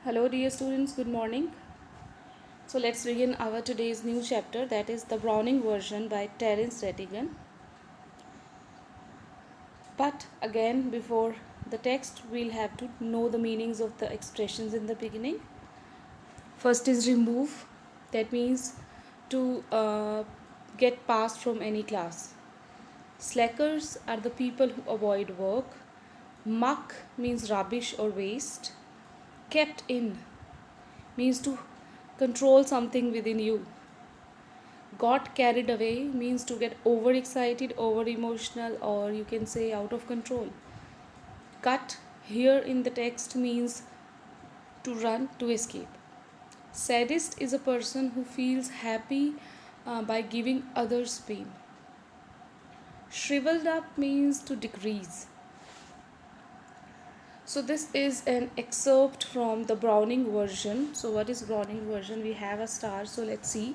Hello, dear students, good morning. So, let's begin our today's new chapter, that is the Browning version by Terence Rattigan. But again, before the text, we'll have to know the meanings of the expressions in the beginning. First is remove, that means to get passed from any class. Slackers are the people who avoid work. Muck means rubbish or waste. Kept in means to control something within you. Got carried away means to get overexcited, over emotional, or you can say out of control. Cut here in the text means to run, to escape. Sadist is a person who feels happy by giving others pain. Shriveled up means to decrease. So this is an excerpt from the Browning version. So what is Browning version? We have a star. So let's see.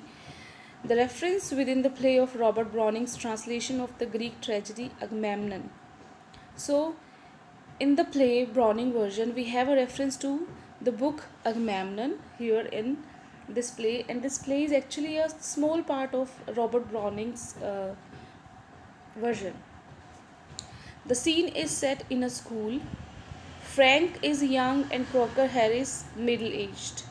The reference within the play of Robert Browning's translation of the Greek tragedy Agamemnon. So, in the play Browning version, we have a reference to the book Agamemnon here in this play, and this play is actually a small part of Robert Browning's version. The scene is set in a school. Frank is young and Crocker Harris middle aged.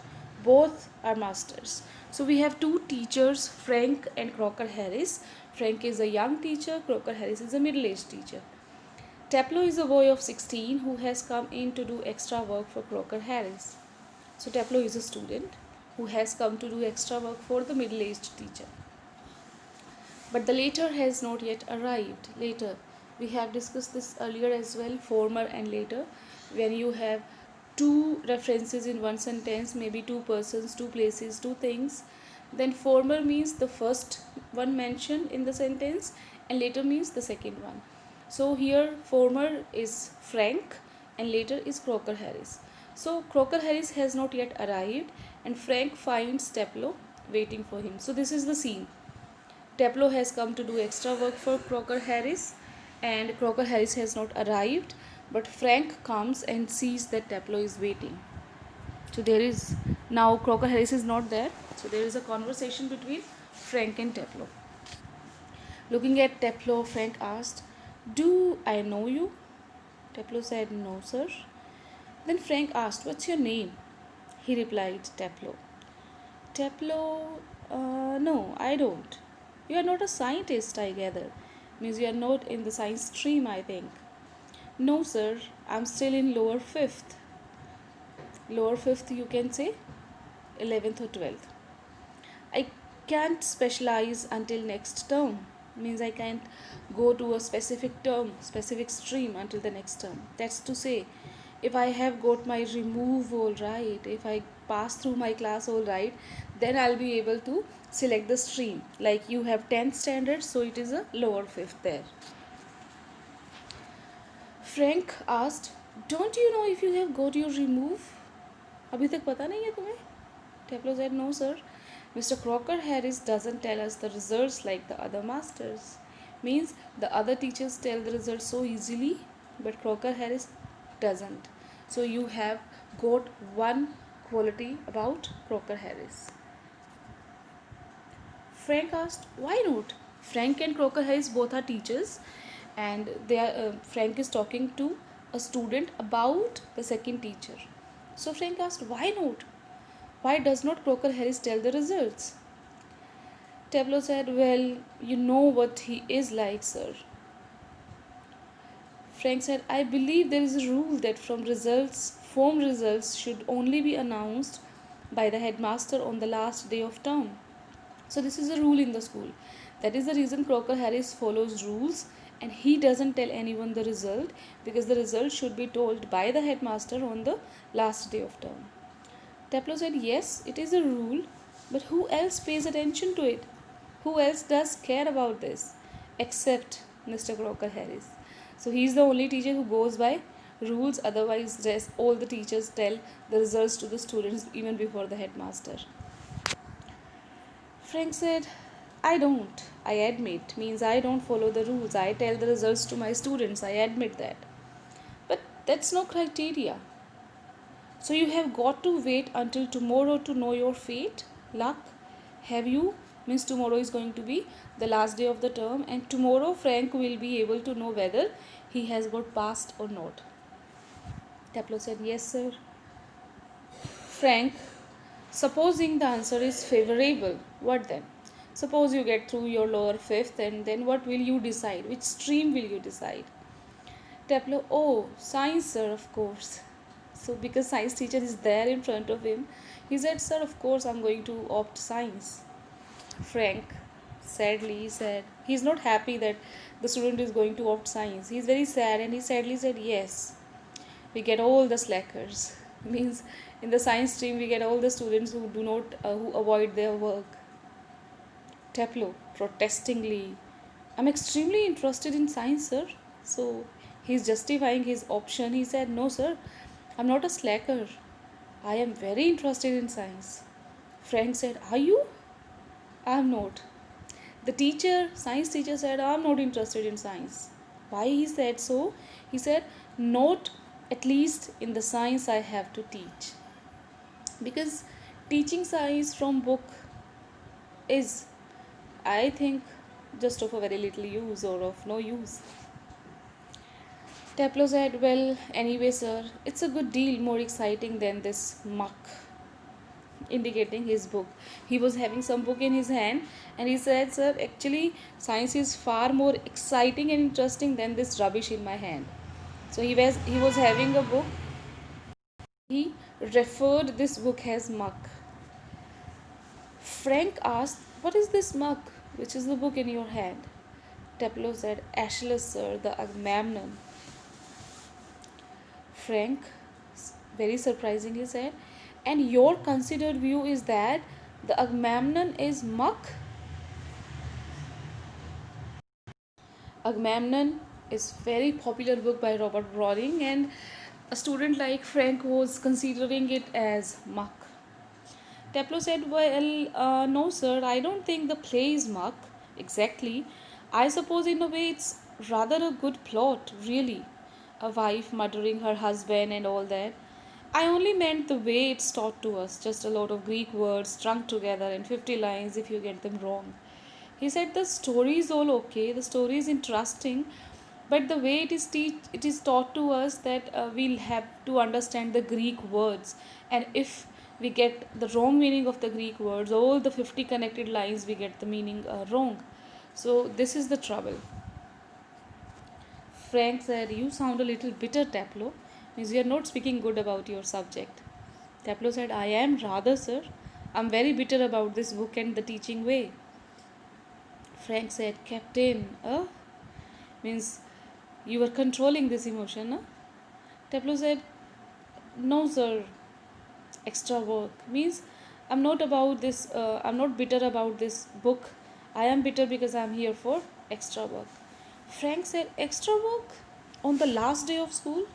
Both are masters. So we have two teachers, Frank and Crocker Harris. Frank is a young teacher, Crocker Harris is a middle aged teacher. Taplow is a boy of 16 who has come in to do extra work for Crocker Harris. So Taplow is a student who has come to do extra work for the middle aged teacher. But the later has not yet arrived. Later, we have discussed this earlier as well, former and later. When you have two references in one sentence, maybe two persons, two places, two things, then former means the first one mentioned in the sentence and later means the second one. So here former is Frank and later is Crocker Harris. So Crocker Harris has not yet arrived and Frank finds Taplow waiting for him. So this is the scene. Taplow has come to do extra work for Crocker Harris and Crocker Harris has not arrived, but Frank comes and sees that Taplow is waiting. So there is now Crocker Harris is not there, so there is a conversation between Frank and Taplow. Looking at Taplow, Frank asked, "Do I know you?" Taplow said, "No, sir." Then Frank asked, "What's your name?" He replied, "Taplow." Taplow, no, I don't. You are not a scientist, I gather. Means you are not in the science stream, I think. No, sir, I'm still in lower fifth. Lower fifth, you can say 11th or 12th. I can't specialize until next term. Means I can't go to a specific term, specific stream until the next term. That's to say, if I have got my remove all right, if I pass through my class all right, then I'll be able to select the stream. Like you have 10th standard, so it is a lower fifth there. Frank asked, "Don't you know if you have got your remove?" अभी तक पता नहीं है तुम्हें? Taplow said, "No, sir. Mr. Crocker Harris doesn't tell us the results like the other masters." Means the other teachers tell the results so easily, but Crocker Harris doesn't. So you have got one quality about Crocker Harris. Frank asked, "Why not?" Frank and Crocker Harris both are teachers, and Frank is talking to a student about the second teacher. So Frank asked, "Why not? Why does not Crocker Harris tell the results?" Tableau said, "Well, you know what he is like, sir." Frank said, "I believe there is a rule that form results should only be announced by the headmaster on the last day of term. So this is a rule in the school. That is the reason Crocker Harris follows rules and he doesn't tell anyone the result because the result should be told by the headmaster on the last day of term." Taplow said, "Yes, it is a rule, but who else pays attention to it? Who else does care about this? Except Mr. Crocker Harris." So he is the only teacher who goes by rules, otherwise all the teachers tell the results to the students even before the headmaster. Frank said, "I don't. I admit. Means I don't follow the rules. I tell the results to my students. I admit that. But that's no criteria." So you have got to wait until tomorrow to know your fate. Luck. Have you? Means tomorrow is going to be the last day of the term, and tomorrow Frank will be able to know whether he has got passed or not. Taplow said, yes, sir. Frank, supposing the answer is favorable, what then? Suppose you get through your lower fifth, and then what will you decide? Which stream will you decide? Taplow, oh, science, sir, of course. So, because science teacher is there in front of him, he said, sir, of course, I'm going to opt science. Frank sadly said, he's not happy that the student is going to opt science. He's very sad and he sadly said, yes, we get all the slackers. Means in the science stream, we get all the students who do not, who avoid their work. Taplow protestingly, I'm extremely interested in science, sir. So he's justifying his option. He said, no, sir, I'm not a slacker. I am very interested in science. Frank said, are you? I'm not. The teacher, science teacher said, I'm not interested in science. Why he said so? He said, not at least in the science I have to teach. Because teaching science from book is, I think, just of a very little use or of no use. Taplow said, well, anyway, sir, it's a good deal more exciting than this muck, indicating his book. He was having some book in his hand and he said, sir, actually, science is far more exciting and interesting than this rubbish in my hand. So he was having a book. He referred this book as muck. Frank asked, what is this muck? Which is the book in your hand? Taplow said, Aeschylus, sir, the Agamemnon. Frank very surprisingly said, and your considered view is that the Agamemnon is muck? Agamemnon is very popular book by Robert Browning, and a student like Frank was considering it as muck. Taplow said, well, no, sir, I don't think the play is muck, exactly. I suppose, in a way, it's rather a good plot, really. A wife murdering her husband and all that. I only meant the way it's taught to us, just a lot of Greek words strung together in 50 lines if you get them wrong. He said the story is all okay, the story is interesting, but the way it is taught to us that we'll have to understand the Greek words, and if we get the wrong meaning of the Greek words, all the 50 connected lines we get the meaning wrong. So this is the trouble. Frank said, you sound a little bitter, Taplow. Means you are not speaking good about your subject. Taplow said, I am rather, sir. I'm very bitter about this book and the teaching way. Frank said, Captain, means you were controlling this emotion, huh? Taplow said, no, sir. Extra work means I'm not bitter about this book. I am bitter because I'm here for extra work. Frank said, extra work on the last day of school?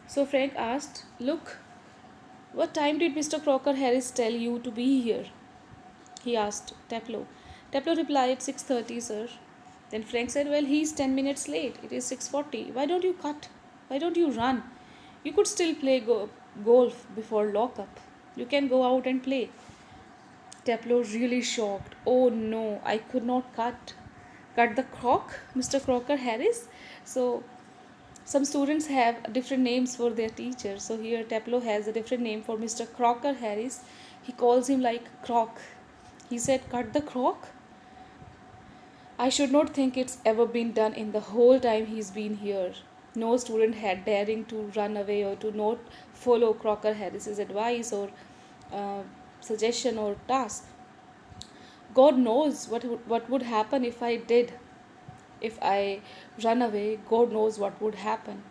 So Frank asked, look, what time did Mr. Crocker Harris tell you to be here? He asked Taplow. Taplow replied, 6:30, sir. Then Frank said, well, he's 10 minutes late. It is 6:40. Why don't you cut? Why don't you run? You could still play golf before lockup. You can go out and play. Taplow really shocked. Oh no, I could not cut. Cut the croc, Mr. Crocker Harris? So some students have different names for their teachers. So here Taplow has a different name for Mr. Crocker Harris. He calls him like Croc. He said, cut the croc? I should not think it's ever been done in the whole time he's been here. No student had daring to run away or to not follow Crocker Harris's advice or uh, suggestion or task. God knows what would happen if I did. If I run away, God knows what would happen.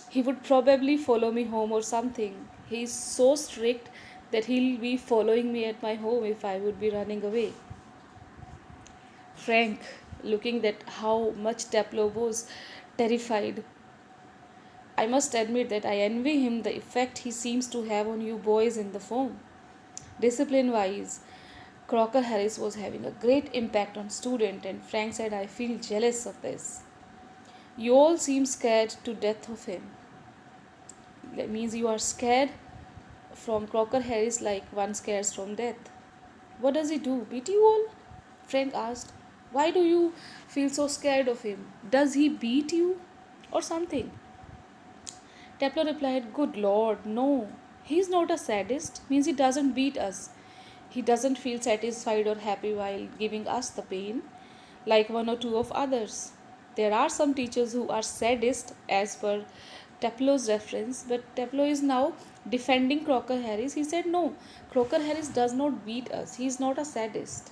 He would probably follow me home or something. He's so strict that he'll be following me at my home if I would be running away. Frank, looking at how much Taplow was terrified. I must admit that I envy him the effect he seems to have on you boys in the form. Discipline wise, Crocker Harris was having a great impact on student, and Frank said, I feel jealous of this. You all seem scared to death of him. That means you are scared from Crocker Harris like one scares from death. What does he do? Beat you all? Frank asked. Why do you feel so scared of him? Does he beat you or something? Templar replied, Good Lord, no. He's not a sadist, means he doesn't beat us. He doesn't feel satisfied or happy while giving us the pain, like one or two of others. There are some teachers who are sadist as per Teplo's reference, but Teplo is now defending Crocker Harris. He said, No, Crocker Harris does not beat us. He is not a sadist.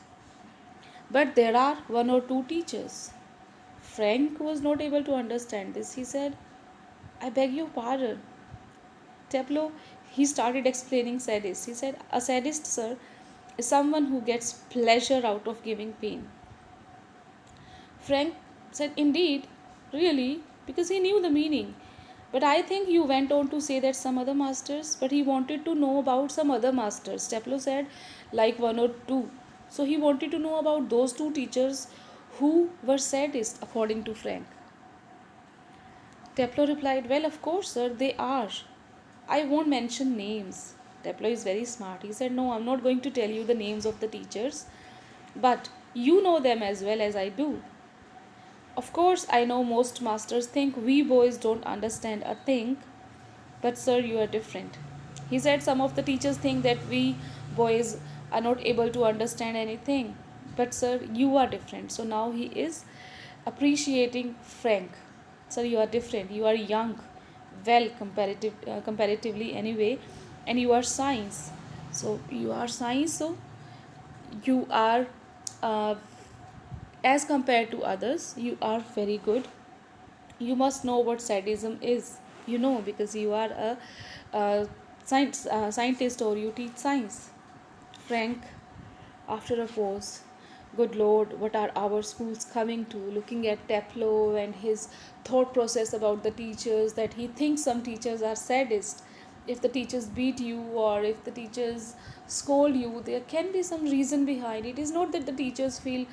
But there are one or two teachers. Frank was not able to understand this. He said, I beg your pardon. Teplo, he started explaining sadist. He said, A sadist, sir, is someone who gets pleasure out of giving pain. Frank said, Indeed, really, because he knew the meaning. But I think you went on to say that some other masters, but he wanted to know about some other masters. Teplo said, like one or two. So he wanted to know about those two teachers who were sadist, according to Frank. Teplo replied, Well, of course, sir, they are. I won't mention names. Teplo is very smart. He said, No, I'm not going to tell you the names of the teachers, but you know them as well as I do. Of course, I know most masters think we boys don't understand a thing, but sir, you are different. He said some of the teachers think that we boys are not able to understand anything, but sir, you are different. So now he is appreciating Frank. Sir, you are different. You are young, well, comparatively anyway, and you are science. So you are science. So you are, uh, as compared to others, you are very good. You must know what sadism is. You know, because you are a scientist, or you teach science. Frank, after a pause, good Lord, what are our schools coming to? Looking at Teplo and his thought process about the teachers, that he thinks some teachers are sadist. If the teachers beat you or if the teachers scold you, there can be some reason behind it. Is not that the teachers feel,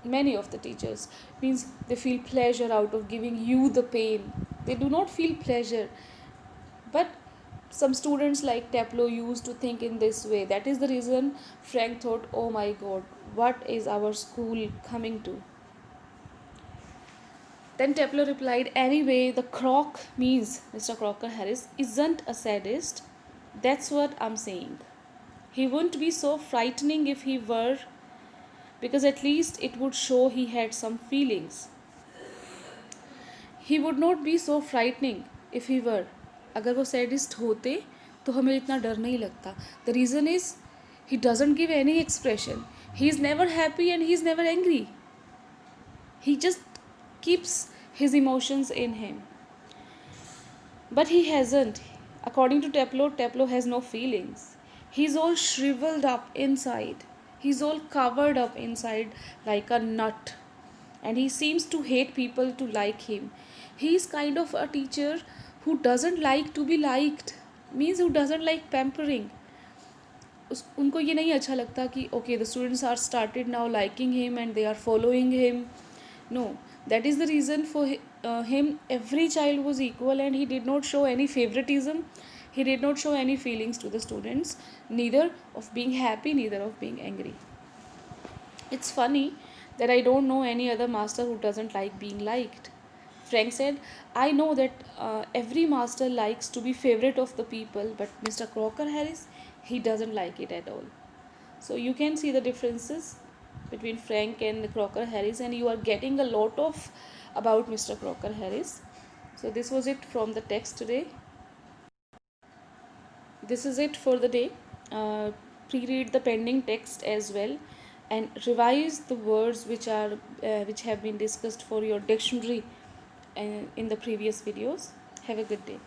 many of the teachers means they feel pleasure out of giving you the pain. They do not feel pleasure. But some students like Teplo used to think in this way. That is the reason Frank thought, oh my god, what is our school coming to? Then Teplo replied, anyway, the croc means Mr. Crocker Harris isn't a sadist. That's what I'm saying. He wouldn't be so frightening if he were, because at least it would show he had some feelings. He would not be so frightening if he were. अगर वो sadist होते तो हमें इतना डर नहीं लगता. The reason is he doesn't give any expression. He is never happy and he is never angry. He just keeps his emotions in him. But he hasn't. According to Teplo, Teplo has no feelings. He's all shriveled up inside. He's all covered up inside like a nut. And he seems to hate people to like him. He's kind of a teacher who doesn't like to be liked. Means who doesn't like pampering. उनको ये नहीं अच्छा लगता कि okay, the students are started now liking him and they are following him. No, that is the reason for him every child was equal and he did not show any favoritism. He did not show any feelings to the students, neither of being happy, neither of being angry. It's funny that I don't know any other master who doesn't like being liked. Frank said, I know that every master likes to be favorite of the people, but Mr. Crocker Harris, he doesn't like it at all. So you can see the differences between Frank and Crocker Harris, and you are getting a lot of about Mr. Crocker Harris. So this was it from the text today. This is it for the day. Pre-read the pending text as well, and revise the words which have been discussed for your dictionary in the previous videos. Have a good day.